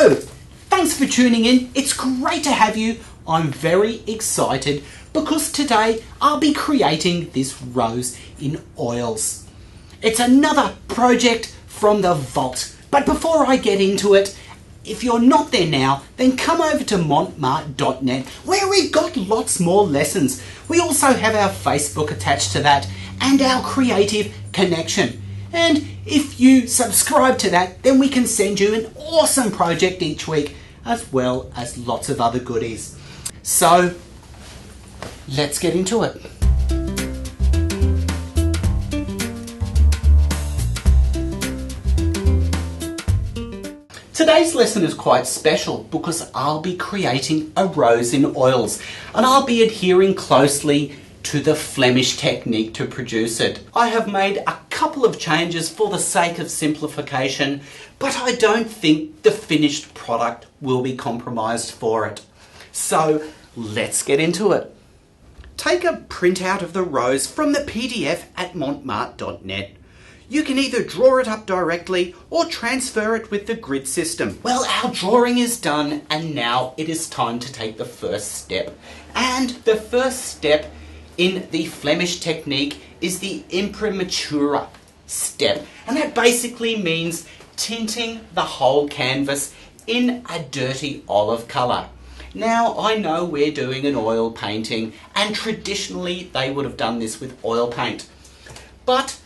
Hello! Thanks for tuning in. It's great to have you. I'm very excited because today I'll be creating this rose in oils. It's another project from the vault. But before I get into it, if you're not there now, then come over to montmart.net where we've got lots more lessons. We also have our Facebook attached to that and our creative connection. And if you subscribe to that, then we can send you an awesome project each week, as well as lots of other goodies. So, let's get into it. Today's lesson is quite special because I'll be creating a rose in oils, and I'll be adhering closely to the Flemish technique to produce it. I have made a couple of changes for the sake of simplification, but I don't think the finished product will be compromised for it. So let's get into it. Take a printout of the rose from the PDF at montmart.net. You can either draw it up directly or transfer it with the grid system. Well, our drawing is done and now it is time to take the first step. And the first step in the Flemish technique is the imprimatura step. And that basically means tinting the whole canvas in a dirty olive colour. Now, I know we're doing an oil painting and traditionally they would have done this with oil paint. But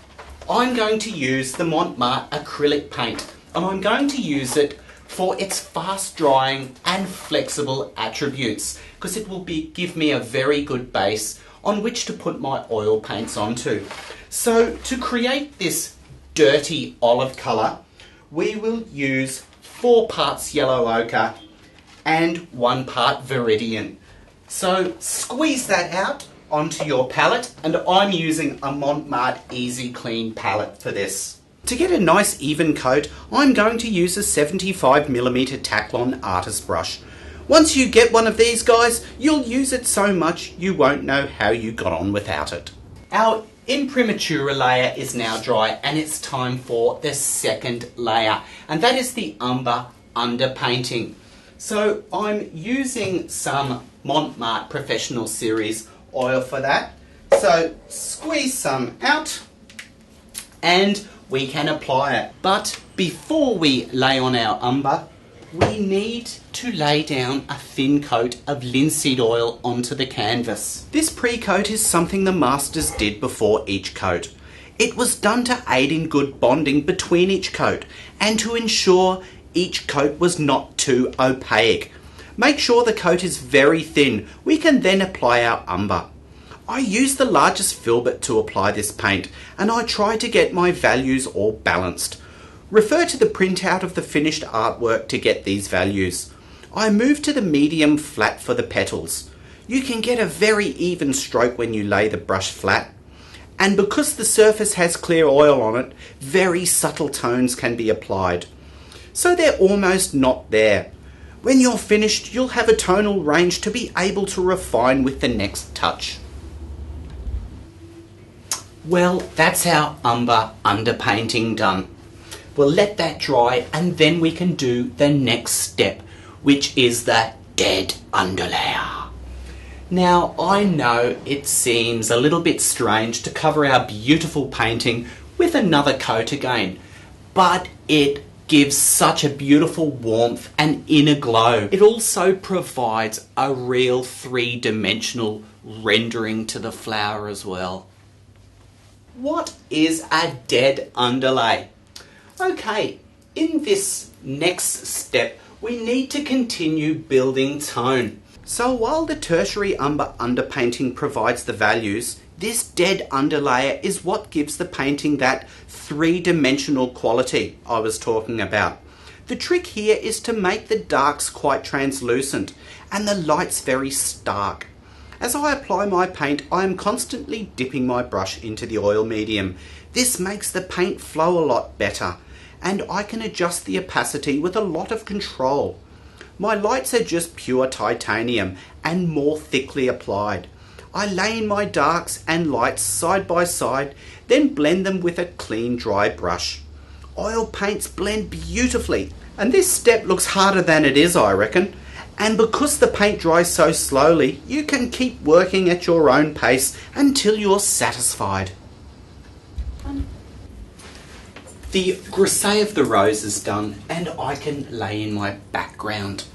I'm going to use the Montmart acrylic paint and I'm going to use it for its fast drying and flexible attributes because it will give me a very good base on which to put my oil paints onto. So to create this dirty olive colour, we will use 4 parts yellow ochre and 1 part vermilion. So squeeze that out onto your palette, and I'm using a Montmart Easy Clean palette for this. To get a nice even coat, I'm going to use a 75mm taklon artist brush. Once you get one of these guys, you'll use it so much you won't know how you got on without it. Our imprimatura layer is now dry and it's time for the second layer, and that is the umber underpainting. So I'm using some Montmart Professional Series oil for that. So squeeze some out and we can apply it. But before we lay on our umber, we need to lay down a thin coat of linseed oil onto the canvas. This pre-coat is something the masters did before each coat. It was done to aid in good bonding between each coat and to ensure each coat was not too opaque. Make sure the coat is very thin. We can then apply our umber. I use the largest filbert to apply this paint and I try to get my values all balanced. Refer to the printout of the finished artwork to get these values. I move to the medium flat for the petals. You can get a very even stroke when you lay the brush flat. And because the surface has clear oil on it, very subtle tones can be applied. So they're almost not there. When you're finished, you'll have a tonal range to be able to refine with the next touch. Well, that's our umber underpainting done. We'll let that dry and then we can do the next step, which is the dead underlayer. Now, I know it seems a little bit strange to cover our beautiful painting with another coat again, but it gives such a beautiful warmth and inner glow. It also provides a real 3-dimensional rendering to the flower as well. What is a dead underlay? Okay, in this next step, we need to continue building tone. So while the tertiary umber underpainting provides the values, this dead underlayer is what gives the painting that 3-dimensional quality I was talking about. The trick here is to make the darks quite translucent and the lights very stark. As I apply my paint, I am constantly dipping my brush into the oil medium. This makes the paint flow a lot better, and I can adjust the opacity with a lot of control. My lights are just pure titanium and more thickly applied. I lay in my darks and lights side by side, then blend them with a clean dry brush. Oil paints blend beautifully And this step looks harder than it is, I reckon. And because the paint dries so slowly, you can keep working at your own pace until you're satisfied. The grisaille of the rose is done and I can lay in my background.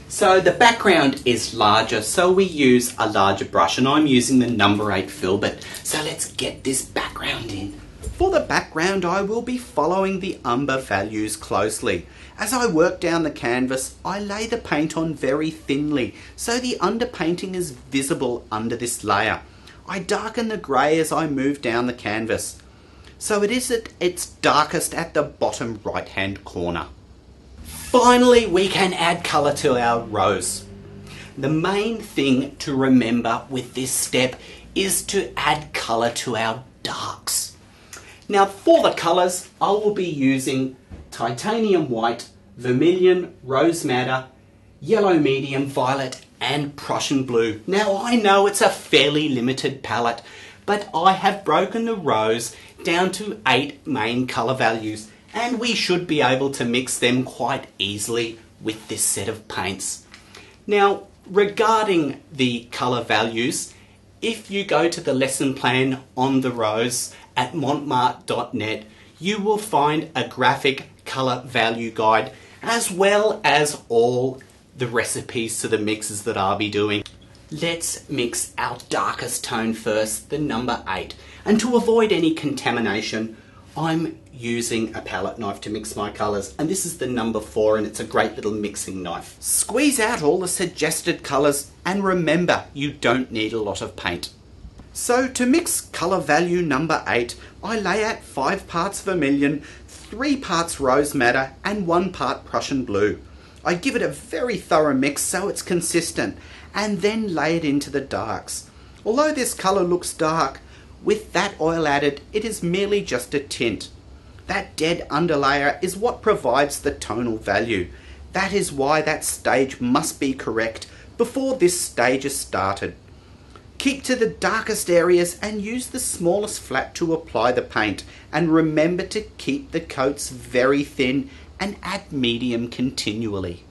So the background is larger, so we use a larger brush, and I'm using the number 8 filbert. So let's get this background in. For the background, I will be following the umber values closely. As I work down the canvas, I lay the paint on very thinly, so the underpainting is visible under this layer. I darken the grey as I move down the canvas, so it is at its darkest at the bottom right-hand corner. Finally, we can add colour to our rose. The main thing to remember with this step is to add colour to our darks. Now for the colours, I will be using titanium white, vermilion, rose madder, yellow medium, violet and Prussian blue. Now I know it's a fairly limited palette, but I have broken the rose down to 8 main colour values, and we should be able to mix them quite easily with this set of paints. Now, regarding the colour values, if you go to the lesson plan on the rose at montmartre.net, you will find a graphic colour value guide, as well as all the recipes to the mixes that I'll be doing. Let's mix our darkest tone first, the number 8. And to avoid any contamination, I'm using a palette knife to mix my colours, and this is the number 4, and it's a great little mixing knife. Squeeze out all the suggested colours, and remember, you don't need a lot of paint. So to mix colour value number 8, I lay out 5 parts vermilion, 3 parts rose madder and 1 part Prussian blue. I give it a very thorough mix so it's consistent, and then lay it into the darks. Although this colour looks dark, with that oil added, it is merely just a tint. That dead underlayer is what provides the tonal value. That is why that stage must be correct before this stage is started. Keep to the darkest areas and use the smallest flat to apply the paint, and remember to keep the coats very thin and add medium continually.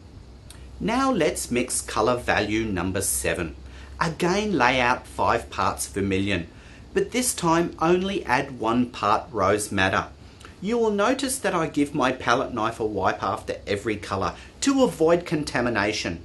Now let's mix colour value number 7. Again lay out 5 parts vermilion, but this time only add 1 part rose madder. You will notice that I give my palette knife a wipe after every colour to avoid contamination.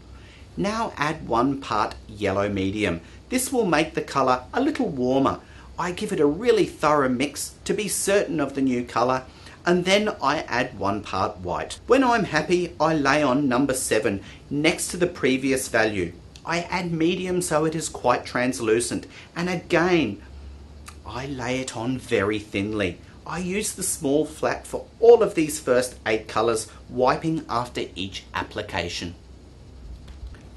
Now add 1 part yellow medium. This will make the colour a little warmer. I give it a really thorough mix to be certain of the new colour, and then I add 1 part white. When I'm happy, I lay on number 7 next to the previous value. I add medium so it is quite translucent, and again I lay it on very thinly. I use the small flat for all of these first 8 colours, wiping after each application.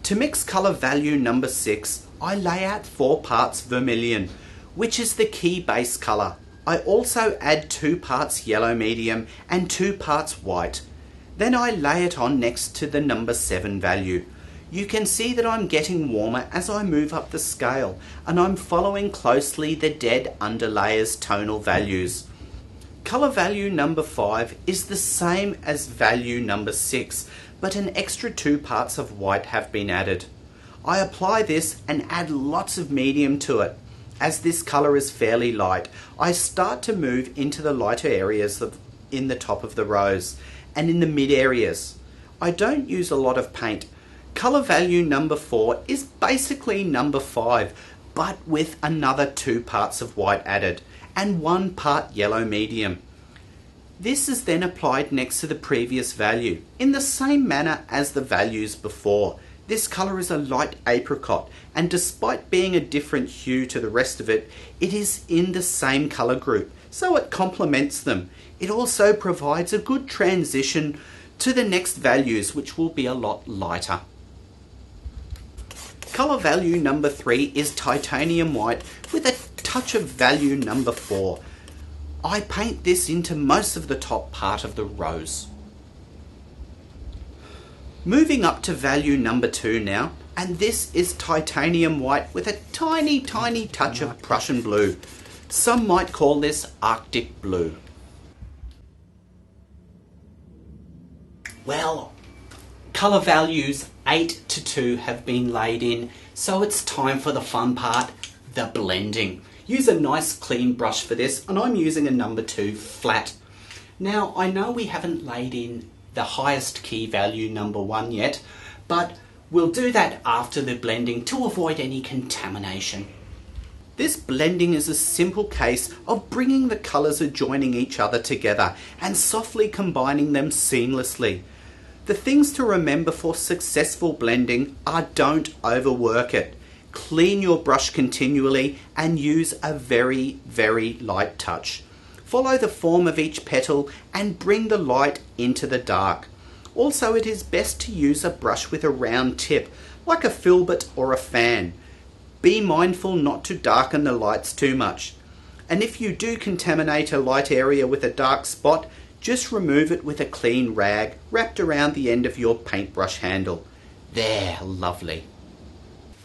To mix colour value number 6, I lay out 4 parts vermilion, which is the key base colour. I also add 2 parts yellow medium and 2 parts white. Then I lay it on next to the number 7 value. You can see that I'm getting warmer as I move up the scale, and I'm following closely the dead underlayer's tonal values. Colour value number 5 is the same as value number 6, but an extra 2 parts of white have been added. I apply this and add lots of medium to it. As this colour is fairly light, I start to move into the lighter areas in the top of the rose and in the mid areas. I don't use a lot of paint. Colour value number 4 is basically number 5, but with another 2 parts of white added and 1 part yellow medium. This is then applied next to the previous value in the same manner as the values before. This colour is a light apricot, and despite being a different hue to the rest of it, it is in the same colour group, so it complements them. It also provides a good transition to the next values, which will be a lot lighter. Colour value number 3 is titanium white with a touch of value number 4. I paint this into most of the top part of the rose. Moving up to value number 2 now, and this is titanium white with a tiny touch of Prussian blue. Some might call this Arctic blue. Well, colour values 8 to 2 have been laid in, so it's time for the fun part, the blending. Use a nice clean brush for this, and I'm using a number 2 flat. Now, I know we haven't laid in the highest key value, number 1, yet, but we'll do that after the blending to avoid any contamination. This blending is a simple case of bringing the colours adjoining each other together and softly combining them seamlessly. The things to remember for successful blending are don't overwork it. Clean your brush continually and use a very, very light touch. Follow the form of each petal and bring the light into the dark. Also, it is best to use a brush with a round tip, like a filbert or a fan. Be mindful not to darken the lights too much. And if you do contaminate a light area with a dark spot, just remove it with a clean rag wrapped around the end of your paintbrush handle. There, lovely.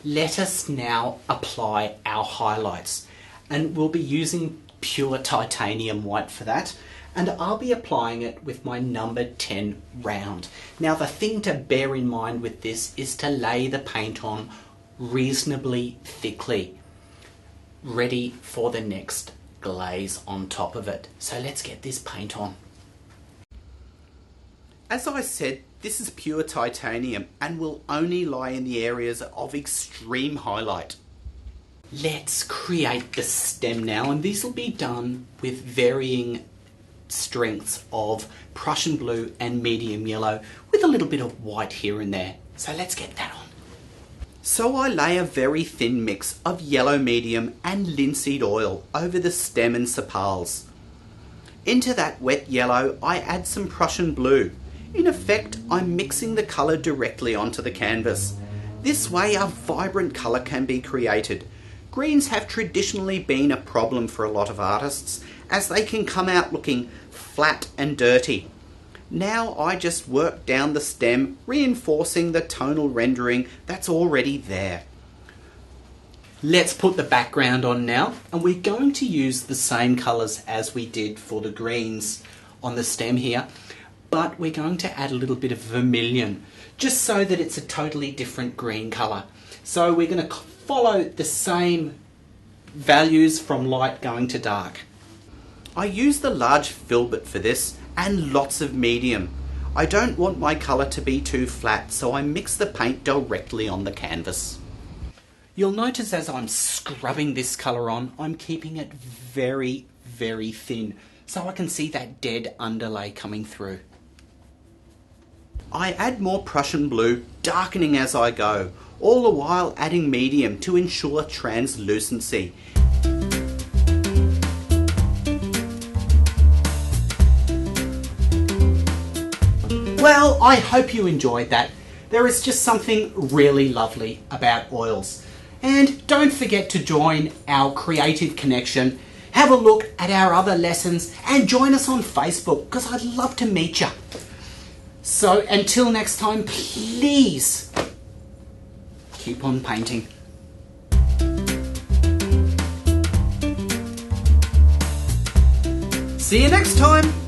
Let us now apply our highlights, and we'll be using pure titanium white for that, and I'll be applying it with my number 10 round. Now, the thing to bear in mind with this is to lay the paint on reasonably thickly, ready for the next glaze on top of it. So let's get this paint on. As I said, this is pure titanium and will only lie in the areas of extreme highlight. Let's create the stem now, and these will be done with varying strengths of Prussian blue and medium yellow with a little bit of white here and there. So let's get that on. So I lay a very thin mix of yellow medium and linseed oil over the stem and sepals. Into that wet yellow I add some Prussian blue. In effect, I'm mixing the colour directly onto the canvas. This way a vibrant colour can be created. Greens have traditionally been a problem for a lot of artists, as they can come out looking flat and dirty. Now I just work down the stem, reinforcing the tonal rendering that's already there. Let's put the background on now, and we're going to use the same colours as we did for the greens on the stem here, but we're going to add a little bit of vermilion, just so that it's a totally different green colour. So we're going to follow the same values from light going to dark. I use the large filbert for this and lots of medium. I don't want my colour to be too flat, so I mix the paint directly on the canvas. You'll notice as I'm scrubbing this colour on, I'm keeping it very, very thin, so I can see that dead underlay coming through. I add more Prussian blue, darkening as I go, all the while adding medium to ensure translucency. Well, I hope you enjoyed that. There is just something really lovely about oils. And don't forget to join our creative connection. Have a look at our other lessons and join us on Facebook, because I'd love to meet you. So until next time, please keep on painting. See you next time.